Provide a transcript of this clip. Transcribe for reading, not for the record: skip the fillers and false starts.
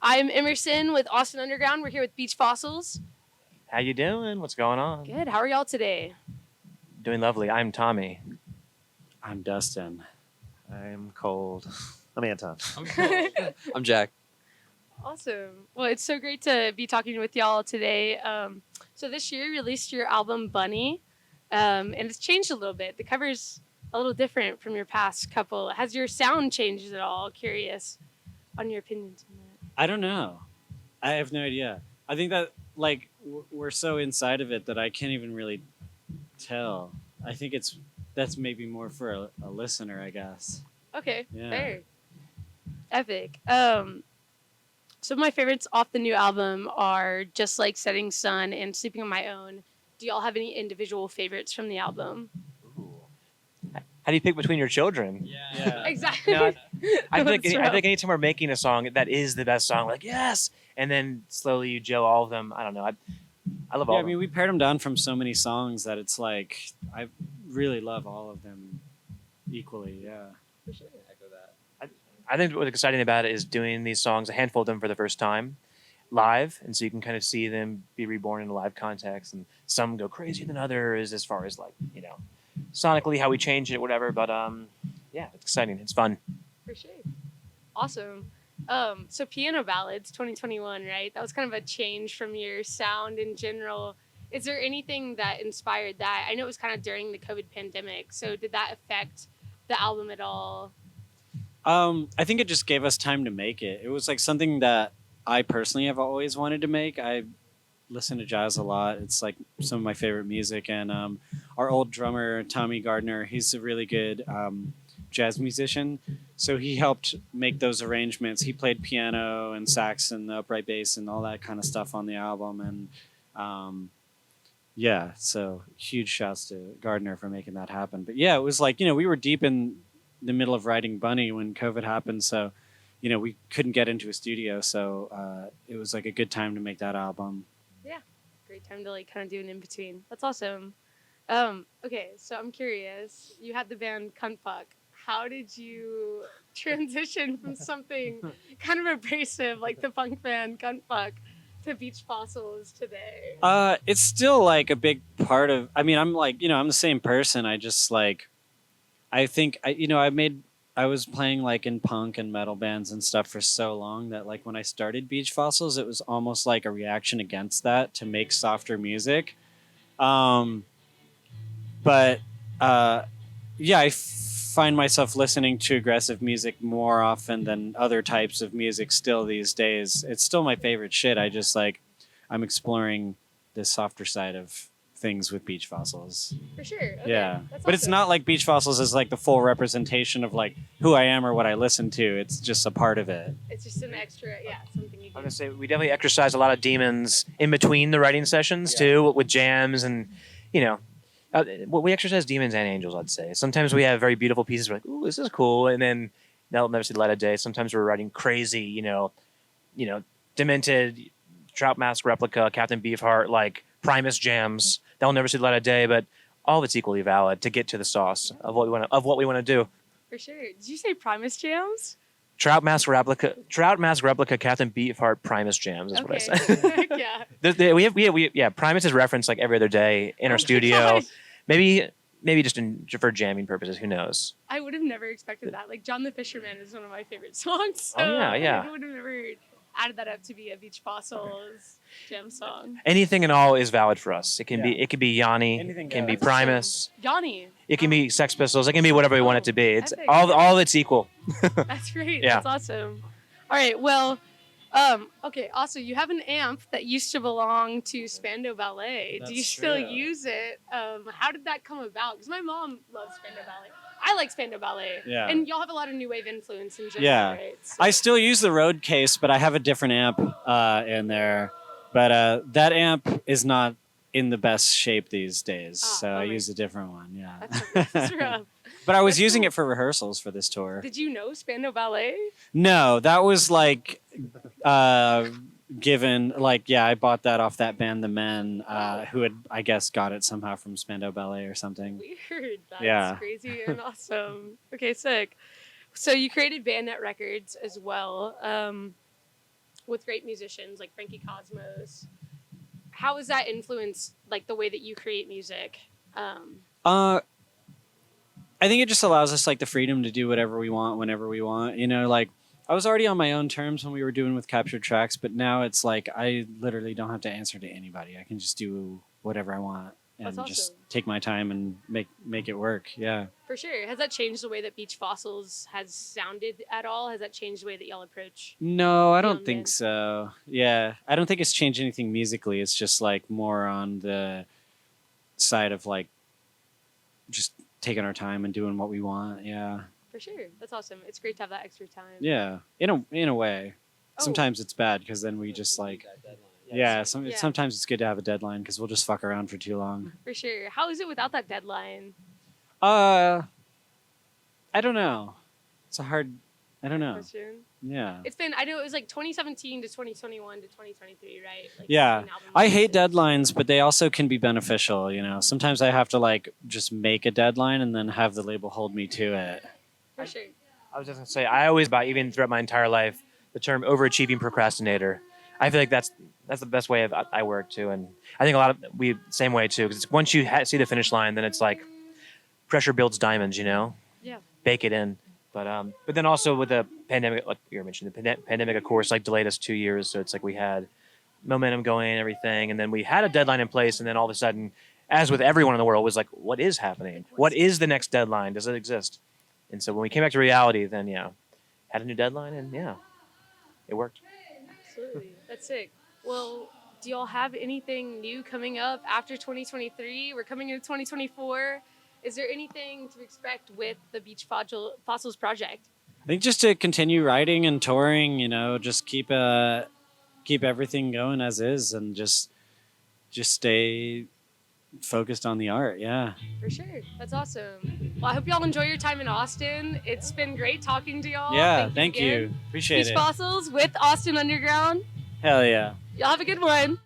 I'm Emerson with Austin Underground. We're here with Beach Fossils. How you doing? What's going on? Good. How are y'all today? Doing lovely. I'm Tommy. I'm Dustin. I'm cold. I'm Anton. I'm Jack. Awesome. Well, it's so great to be talking with y'all today. So this year you released your album Bunny, and it's changed a little bit. The cover's a little different from your past couple. Has your sound changed at all? Curious on your opinions on that. I don't know. I have no idea. I think that we're so inside of it that I can't even really tell. I think that's maybe more for a listener, I guess. Okay, Yeah. fair. Epic. Some of my favorites off the new album are Just Like Setting Sun and Sleeping on My Own. Do y'all have any individual favorites from the album? How do you pick between your children? Yeah. Exactly. No, I think That's rough. anytime we're making a song that is the best song, like yes, and then slowly you gel all of them. I don't know. I love all Yeah, I of mean, them. we pared them down from so many songs that it's like I really love all of them equally. Yeah. For sure. I think what's exciting about it is doing these songs, a handful of them for the first time, live, and so you can kind of see them be reborn in a live context, and some go crazier than others as far as sonically how we change it, whatever. But yeah, it's exciting. It's fun. For sure. Awesome. So Piano Ballads 2021, right? That was kind of a change from your sound in general. Is there anything that inspired that? I know it was kind of during the COVID pandemic. So did that affect the album at all? I think it just gave us time to make it. It was like something that I personally have always wanted to make. I listen to jazz a lot. It's like some of my favorite music. And our old drummer, Tommy Gardner, he's a really good jazz musician. So he helped make those arrangements. He played piano and sax and the upright bass and all that kind of stuff on the album. And yeah, so huge shouts to Gardner for making that happen. But yeah, it was like, we were deep in the middle of writing Bunny when COVID happened. So, we couldn't get into a studio. So it was like a good time to make that album. Great time to kind of do an in-between. That's awesome. Okay, so I'm curious. You had the band Cunt Fuck. How did you transition from something kind of abrasive like the punk band Cunt Fuck to Beach Fossils today? It's still like a big part of, I'm the same person. I just I think I was playing in punk and metal bands and stuff for so long that when I started Beach Fossils, it was almost like a reaction against that to make softer music. But I find myself listening to aggressive music more often than other types of music still these days. It's still my favorite shit. I just I'm exploring this softer side of things with Beach Fossils. For sure. Okay. Yeah. That's But it's awesome. not like Beach Fossils is the full representation of who I am or what I listen to. It's just a part of it. It's just an extra, something you I'm do. gonna say we definitely exercise a lot of demons in between the writing sessions too, with jams and we exercise demons and angels. I'd say sometimes we have very beautiful pieces. We're like, ooh, this is cool, and then they'll never see the light of day. Sometimes we're writing crazy, demented Trout Mask replica, Captain Beefheart, Primus jams. That'll never see the light of day, but all of it's equally valid to get to the sauce of what we want to do. For sure. Did you say Primus jams? Trout Mask replica, Captain Beefheart Primus jams is what I said. Yeah. we Primus is referenced every other day in our studio. Gosh. Maybe just for jamming purposes. Who knows? I would have never expected that. John the Fisherman is one of my favorite songs. So Oh, yeah. I would have never added that up to be a Beach Fossils jam song. Anything and all is valid for us. It can Yeah. be Yanni. Anything It can be goes. Primus. Yanni. It can be Sex Pistols. It can be whatever we want it to be. It's epic. all it's equal. That's great. Yeah. That's awesome. All right. Well, okay. Also, you have an amp that used to belong to Spandau Ballet. Do you That's still true. use it? How did that come about? Because my mom loves Spandau Ballet. I like Spandau Ballet. Yeah. And y'all have a lot of new wave influence in general, Yeah. right? So, I still use the Rode case, but I have a different amp in there. But that amp is not in the best shape these days, so I bummer. use a different one. Yeah. that's rough. But I was That's using cool. it for rehearsals for this tour. Did you know Spandau Ballet? No, that was given I bought that off that band The Men, who had I guess got it somehow from Spandau Ballet or something. Weird. That's Yeah. crazy and awesome. Okay, sick. So you created Bandette Records as well. with great musicians like Frankie Cosmos. How has that influenced like the way that you create music? I think it just allows us like the freedom to do whatever we want whenever we want. You know, like I was already on my own terms when we were doing with captured tracks, but now it's like I literally don't have to answer to anybody. I can just do whatever I want and That's just awesome. take my time and make it work. Yeah. For sure. Has that changed the way that Beach Fossils has sounded at all? Has that changed the way that y'all approach? No, I Young don't think band. so. Yeah, I don't think it's changed anything musically. It's just like more on the side of like just taking our time and doing what we want. Yeah, For sure. That's awesome. It's great to have that extra time. yeah. In a way, Oh. sometimes it's bad because then we just like Yeah. Sometimes it's good to have a deadline because we'll just fuck around for too long. For sure. How is it without that deadline? I don't know. It's a hard. I don't know. Question. Yeah. It's been, I know it was like 2017 to 2021 to 2023, right? Like Yeah. between album I hate releases. deadlines, but they also can be beneficial. You know, sometimes I have to like just make a deadline and then have the label hold me to it. For sure. I was just gonna say, I always, about even throughout my entire life, the term overachieving procrastinator. I feel like that's the best way I work too, and I think a lot of we same way too. Because once you see the finish line, then it's like pressure builds diamonds. You know, Yeah. bake it in. But then also with the pandemic, like you were mentioning, the pandemic, of course, like delayed us 2 years. So it's like we had momentum going and everything, and then we had a deadline in place, and then all of a sudden, as with everyone in the world, was like, what is happening? What is the next deadline? Does it exist? And so when we came back to reality, then had a new deadline, and it worked. Absolutely. That's sick. Well, do y'all have anything new coming up after 2023? We're coming into 2024. Is there anything to expect with the Beach Fossils project? I think just to continue writing and touring, you know, just keep everything going as is, and just stay focused on the art. Yeah. For sure. That's awesome. Well, I hope y'all enjoy your time in Austin. It's been great talking to y'all. Yeah. Thank again. you. Appreciate Beach it. Fossils with Austin Underground. Hell yeah. Y'all have a good one.